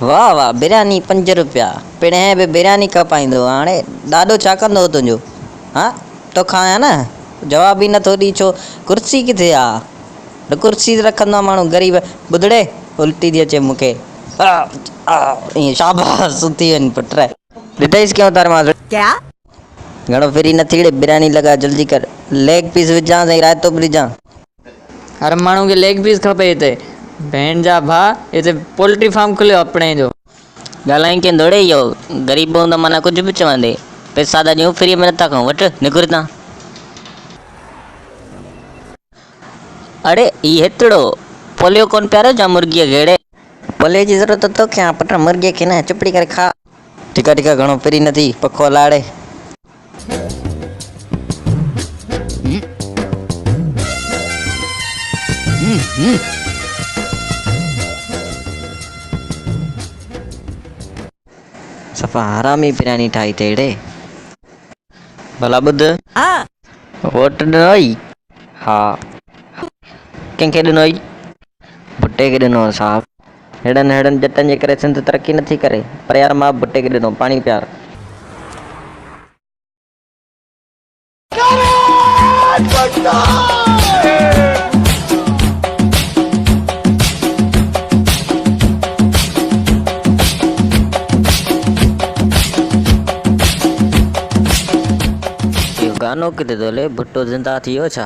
वाह वाह बिरयानी 5 रुपया पिणे बि बिरयानी खपाईंदो हाणे ॾाढो छा कंदो तुंहिंजो। हाँ तो खाया न जवाब ही नथो ॾी छो कुर्सी किथे आहे कुर्सी रखंदो माण्हू ग़रीब ॿुधड़े उल्टी थी अचे मूंखे ईअं शाबाश सुठी वञ पुट ॾिठईसि कीअं तार मां क्या घणो फ्री न थी बिरयानी लॻा जल्दी कर लेग पीस विझां साईं रायतो बि विझां। हर माण्हू खे लेग पीस खपे हिते भेण जा भाउ हिते पोल्ट्री फार्म खुलियो अपने जो ॻाल्हाई कीअं दौड़े इहो ग़रीब हूंदो माना कुझु बि चवंदे पैसा त ॾियूं फ्री में नथा खाऊं वठि निकिर तां। अड़े ही हेतिरो पोलियो कोन पियारो जा मुर्गीअ घेड़े पोलियो जी ज़रूरत तोखे आहे पुट मुर्गीअ खे न चुपड़ी करे खा। ठीकु आहे घणो फ्री न थी पखो लाड़े सफ़ा हरामी बिरयानी ठाही अथई भला ॿुध वोट ॾिनोई हा कंहिंखे ॾिनोई भुट्टे खे ॾिनो साहब हेड़नि जटनि जे करे सिंध तरक़ी नथी करे पर यार मां भुट्टे खे ॾिनो पाणी प्यार। गानो किथे थो हले भुट्टो ज़िंदा थी वियो छा।